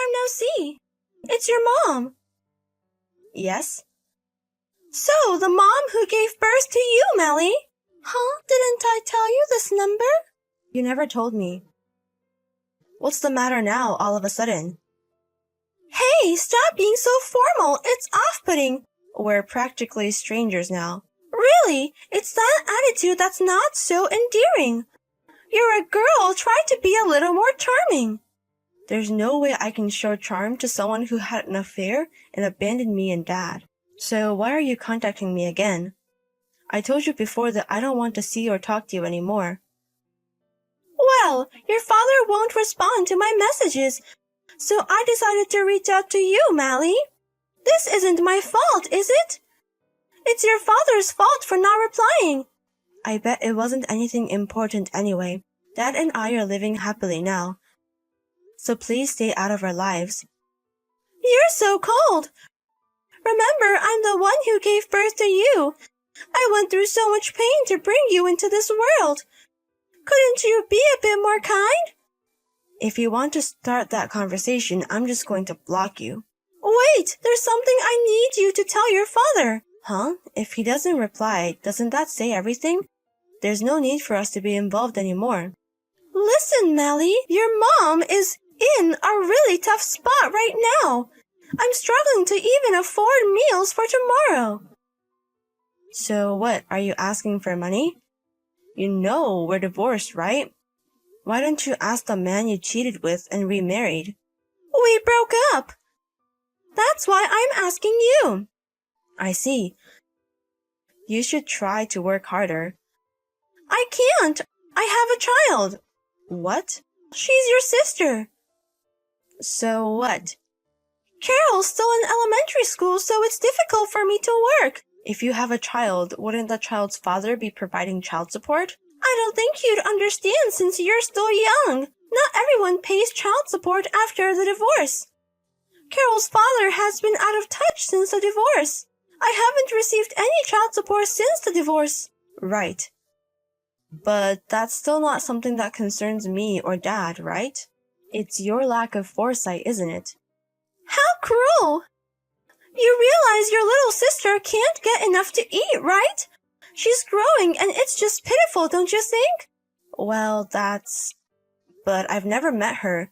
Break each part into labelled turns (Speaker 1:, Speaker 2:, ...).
Speaker 1: time no see. It's your mom. Yes? So, the mom who gave birth to you, Melly. Huh? Didn't I tell you this number? You never told me. What's the matter now, all of a sudden? Hey, stop being so formal. It's off-putting. We're practically strangers now. Really? It's that attitude that's not so endearing. You're a girl. Try to be a little more charming. There's no way I can show charm to someone who had an affair and abandoned me and Dad. So why are you contacting me again? I told you before that I don't want to see or talk to you anymore. Well, your father won't respond to my messages, so I decided to reach out to you, Mally. This isn't my fault, is it? It's your father's fault for not replying. I bet it wasn't anything important anyway. Dad and I are living happily now. So please stay out of our lives. You're so cold. Remember, I'm the one who gave birth to you. I went through so much pain to bring you into this world. Couldn't you be a bit more kind? If you want to start that conversation, I'm just going to block you. Wait, there's something I need you to tell your father. Huh? If he doesn't reply, doesn't that say everything? There's no need for us to be involved anymore. Listen, Mally, your mom is in a really tough spot right now. I'm struggling to even afford meals for tomorrow. So what, are you asking for money? You know we're divorced, right? Why don't you ask the man you cheated with and remarried? We broke up. That's why I'm asking you. I see. You should try to work harder. I can't. I have a child. What? She's your sister. So what? Carol's still in elementary school, so it's difficult for me to work. If you have a child, wouldn't the child's father be providing child support? I don't think you'd understand since you're still young. Not everyone pays child support after the divorce. Carol's father has been out of touch since the divorce. I haven't received any child support since the divorce. Right. But that's still not something that concerns me or Dad, right? It's your lack of foresight, isn't it? How cruel! You realize your little sister can't get enough to eat, right? She's growing and it's just pitiful, don't you think? Well, but I've never met her.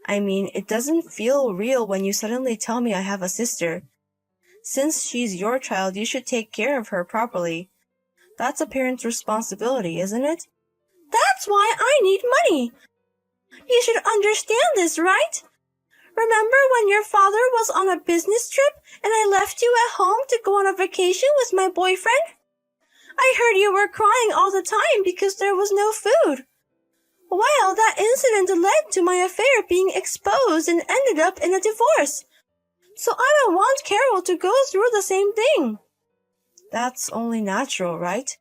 Speaker 1: I mean, it doesn't feel real when you suddenly tell me I have a sister. Since she's your child, you should take care of her properly. That's a parent's responsibility, isn't it? That's why I need money. You should understand this, right? Remember when your father was on a business trip and I left you at home to go on a vacation with my boyfriend? I heard you were crying all the time because there was no food. Well, that incident led to my affair being exposed and ended up in a divorce. So I don't want Carol to go through the same thing. That's only natural, right?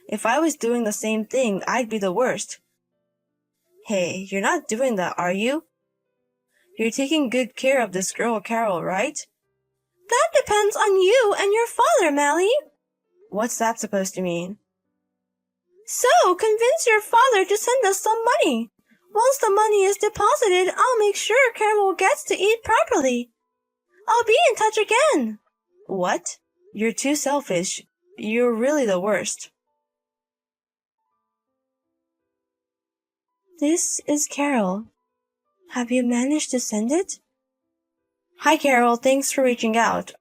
Speaker 1: If I was doing the same thing, I'd be the worst. Hey, you're not doing that, are you? You're taking good care of this girl, Carol, right? That depends on you and your father, Mally. What's that supposed to mean? So, convince your father to send us some money. Once the money is deposited, I'll make sure Carol gets to eat properly. I'll be in touch again. What? You're too selfish. You're really the worst. This is Carol. Have you managed to send it? Hi, Carol. Thanks for reaching out.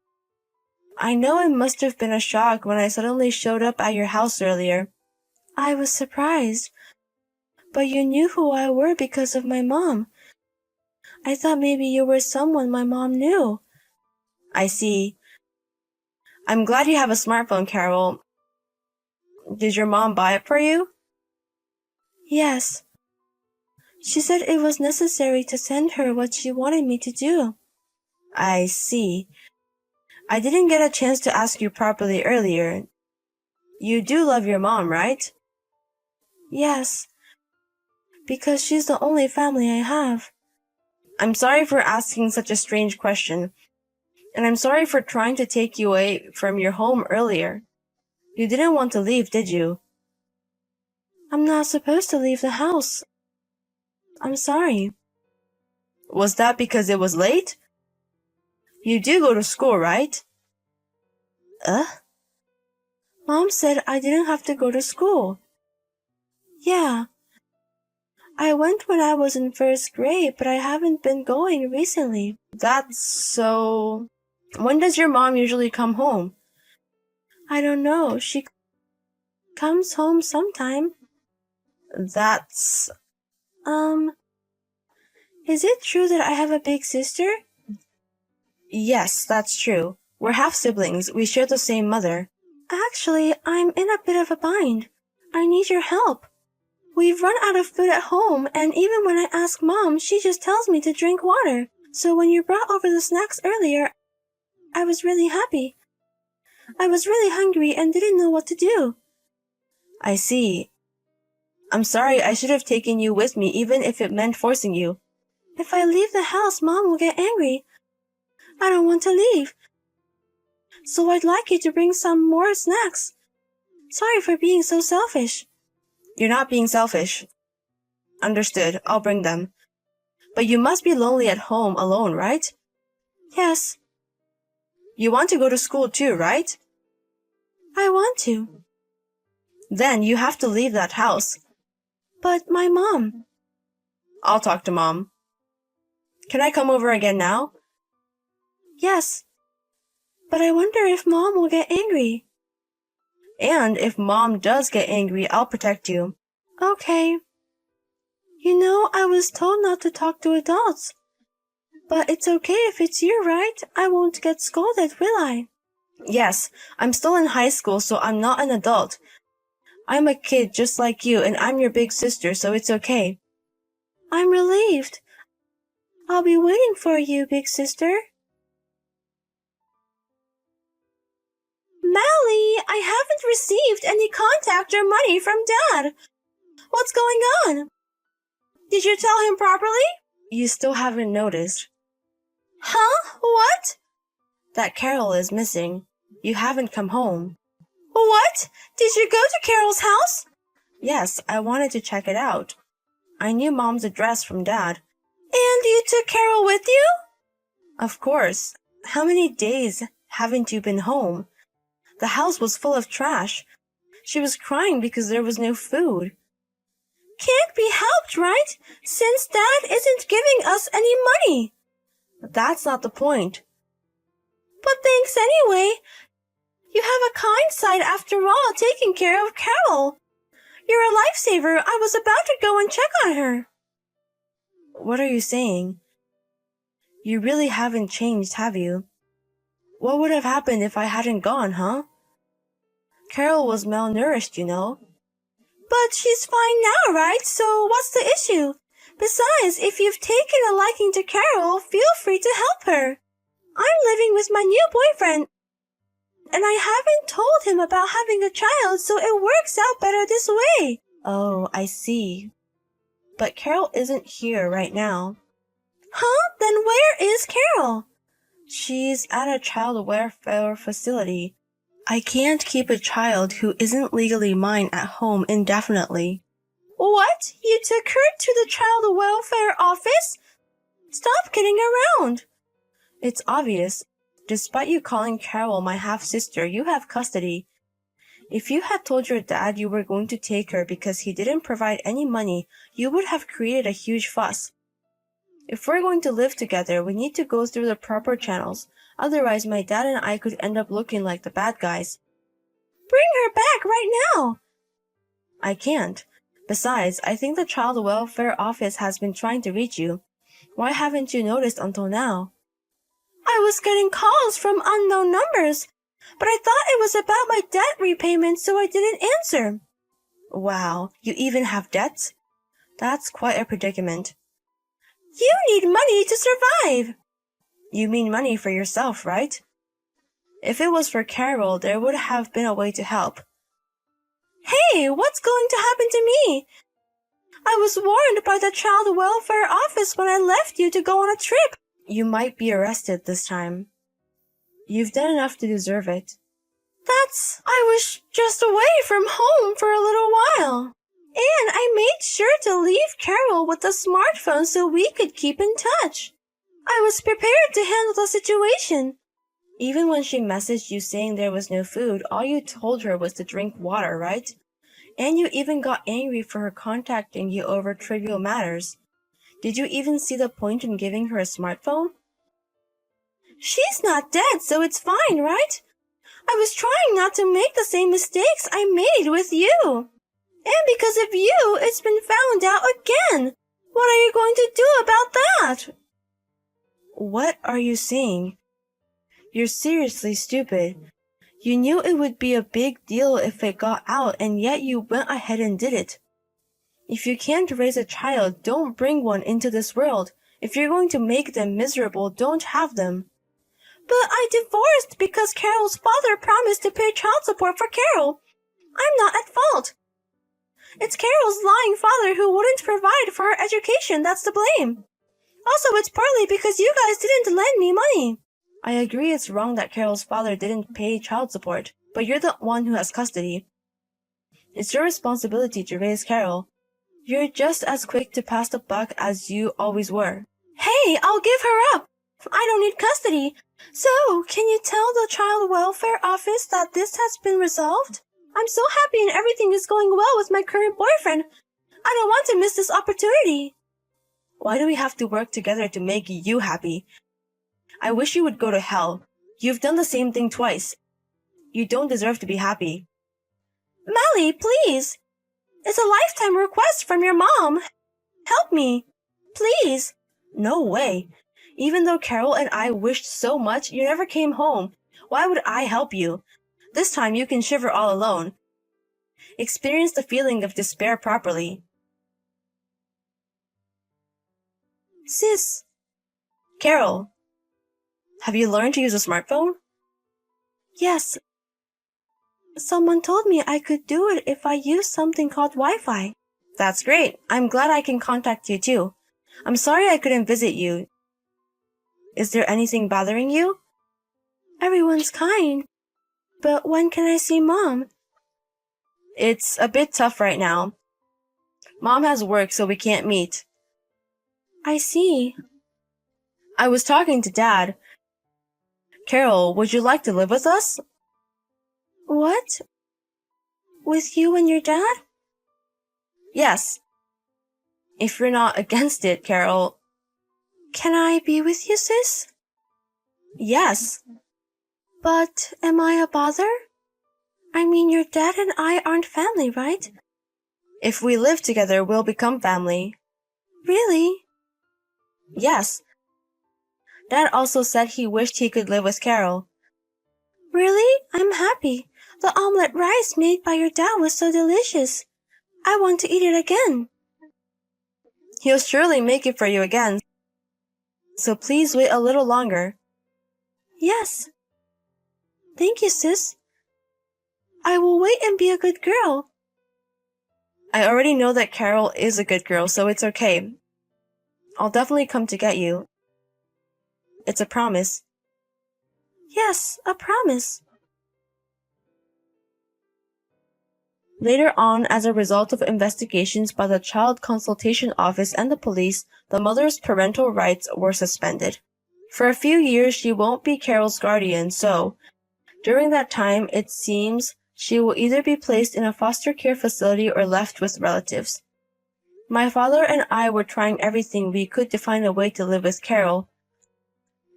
Speaker 1: I know it must have been a shock when I suddenly showed up at your house earlier. I was surprised. But you knew who I were because of my mom. I thought maybe you were someone my mom knew. I see. I'm glad you have a smartphone, Carol. Did your mom buy it for you? Yes. She said it was necessary to send her what she wanted me to do. I see. I didn't get a chance to ask you properly earlier. You do love your mom, right? Yes. Because she's the only family I have. I'm sorry for asking such a strange question. And I'm sorry for trying to take you away from your home earlier. You didn't want to leave, did you? I'm not supposed to leave the house. I'm sorry. Was that because it was late? You do go to school, right? Mom said I didn't have to go to school. Yeah. I went when I was in first grade, but I haven't been going recently. That's so... When does your mom usually come home? I don't know. She comes home sometime. That's... Is it true that I have a big sister? Yes, that's true. We're half siblings. We share the same mother. Actually, I'm in a bit of a bind. I need your help. We've run out of food at home, and even when I ask Mom, she just tells me to drink water. So when you brought over the snacks earlier, I was really happy. I was really hungry and didn't know what to do. I see. I'm sorry, I should have taken you with me even if it meant forcing you. If I leave the house, Mom will get angry. I don't want to leave. So I'd like you to bring some more snacks. Sorry for being so selfish. You're not being selfish. Understood, I'll bring them. But you must be lonely at home alone, right? Yes. You want to go to school too, right? I want to. Then you have to leave that house. But my mom. I'll talk to Mom. Can I come over again now? Yes. But I wonder if Mom will get angry. And if Mom does get angry, I'll protect you. Okay. You know, I was told not to talk to adults. But it's okay if it's you, right? I won't get scolded, will I? Yes, I'm still in high school, so I'm not an adult. I'm a kid just like you, and I'm your big sister, so it's okay. I'm relieved. I'll be waiting for you, big sister. Mally, I haven't received any contact or money from Dad. What's going on? Did you tell him properly? You still haven't noticed. Huh? What? That Carol is missing. You haven't come home. What? Did you go to Carol's house? Yes, I wanted to check it out. I knew Mom's address from Dad. And you took Carol with you? Of course. How many days haven't you been home? The house was full of trash. She was crying because there was no food. Can't be helped, right? Since Dad isn't giving us any money. That's not the point. But thanks anyway. You have a kind side after all, taking care of Carol. You're a lifesaver. I was about to go and check on her. What are you saying? You really haven't changed, have you? What would have happened if I hadn't gone, huh? Carol was malnourished, you know. But she's fine now, right? So what's the issue? Besides, if you've taken a liking to Carol, feel free to help her. I'm living with my new boyfriend, and I haven't told him about having a child, so it works out better this way. Oh, I see. But Carol isn't here right now. Huh? Then where is Carol? She's at a child welfare facility. I can't keep a child who isn't legally mine at home indefinitely. What? You took her to the child welfare office? Stop kidding around. It's obvious. Despite you calling Carol my half-sister, you have custody. If you had told your dad you were going to take her because he didn't provide any money, you would have created a huge fuss. If we're going to live together, we need to go through the proper channels. Otherwise, my dad and I could end up looking like the bad guys. Bring her back right now. I can't. Besides, I think the child welfare office has been trying to reach you. Why haven't you noticed until now? I was getting calls from unknown numbers, but I thought it was about my debt repayment, so I didn't answer. Wow, you even have debts? That's quite a predicament. You need money to survive. You mean money for yourself, right? If it was for Carol, there would have been a way to help. Hey, what's going to happen to me? I was warned by the child welfare office when I left you to go on a trip. You might be arrested this time. You've done enough to deserve it. I was just away from home for a little while. And I made sure to leave Carol with the smartphone so we could keep in touch. I was prepared to handle the situation. Even when she messaged you saying there was no food, all you told her was to drink water, right? And you even got angry for her contacting you over trivial matters. Did you even see the point in giving her a smartphone? She's not dead, so it's fine, right? I was trying not to make the same mistakes I made with you. And because of you, it's been found out again. What are you going to do about that? What are you saying? You're seriously stupid. You knew it would be a big deal if it got out, and yet you went ahead and did it. If you can't raise a child, don't bring one into this world. If you're going to make them miserable, don't have them. But I divorced because Carol's father promised to pay child support for Carol. I'm not at fault. It's Carol's lying father who wouldn't provide for her education that's to blame. Also, it's partly because you guys didn't lend me money. I agree it's wrong that Carol's father didn't pay child support, but you're the one who has custody. It's your responsibility to raise Carol. You're just as quick to pass the buck as you always were. Hey, I'll give her up. I don't need custody. So, can you tell the child welfare office that this has been resolved? I'm so happy and everything is going well with my current boyfriend. I don't want to miss this opportunity. Why do we have to work together to make you happy? I wish you would go to hell. You've done the same thing twice. You don't deserve to be happy. Melly, please. It's a lifetime request from your mom. Help me. Please. No way. Even though Carol and I wished so much, you never came home. Why would I help you? This time you can shiver all alone. Experience the feeling of despair properly. Sis. Carol. Have you learned to use a smartphone? Yes. Someone told me I could do it if I used something called Wi-Fi. That's great. I'm glad I can contact you too. I'm sorry I couldn't visit you. Is there anything bothering you? Everyone's kind. But when can I see Mom? It's a bit tough right now. Mom has work, so we can't meet. I see. I was talking to Dad. Carol, would you like to live with us? What? With you and your dad? Yes. If you're not against it, Carol. Can I be with you, sis? Yes. But am I a bother? I mean, your dad and I aren't family, right? If we live together, we'll become family. Really? Yes. Dad also said he wished he could live with Carol. Really? I'm happy. The omelette rice made by your dad was so delicious. I want to eat it again. He'll surely make it for you again. So please wait a little longer. Yes. Thank you, sis. I will wait and be a good girl. I already know that Carol is a good girl, so it's okay. I'll definitely come to get you. It's a promise. Yes, a promise. Later on, as a result of investigations by the Child Consultation Office and the police, the mother's parental rights were suspended. For a few years, she won't be Carol's guardian, so during that time, it seems she will either be placed in a foster care facility or left with relatives. My father and I were trying everything we could to find a way to live with Carol.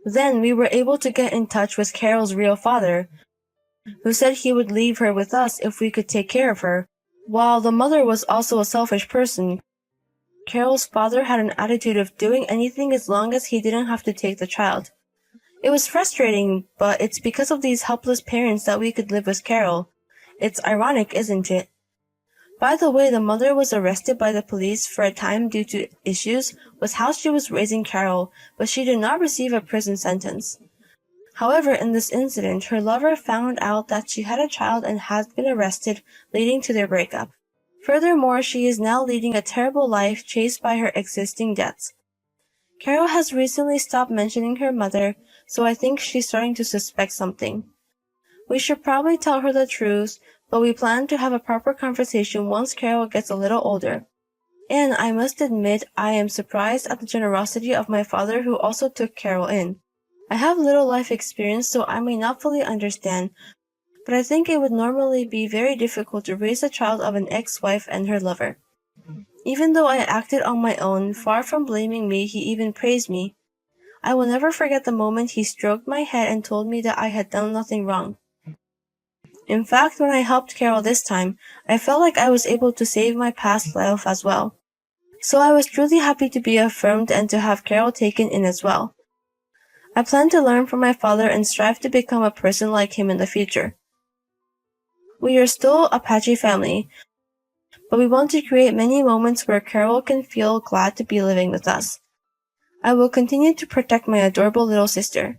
Speaker 1: Then we were able to get in touch with Carol's real father, who said he would leave her with us if we could take care of her. While the mother was also a selfish person, Carol's father had an attitude of doing anything as long as he didn't have to take the child. It was frustrating, but it's because of these helpless parents that we could live with Carol. It's ironic, isn't it? By the way, the mother was arrested by the police for a time due to issues with how she was raising Carol, but she did not receive a prison sentence. However, in this incident, her lover found out that she had a child and has been arrested, leading to their breakup. Furthermore, she is now leading a terrible life chased by her existing debts. Carol has recently stopped mentioning her mother, so I think she's starting to suspect something. We should probably tell her the truth, but we plan to have a proper conversation once Carol gets a little older. And I must admit I am surprised at the generosity of my father who also took Carol in. I have little life experience, so I may not fully understand, but I think it would normally be very difficult to raise a child of an ex-wife and her lover. Even though I acted on my own, far from blaming me, he even praised me. I will never forget the moment he stroked my head and told me that I had done nothing wrong. In fact, when I helped Carol this time, I felt like I was able to save my past life as well. So I was truly happy to be affirmed and to have Carol taken in as well. I plan to learn from my father and strive to become a person like him in the future. We are still a patchy family, but we want to create many moments where Carol can feel glad to be living with us. I will continue to protect my adorable little sister.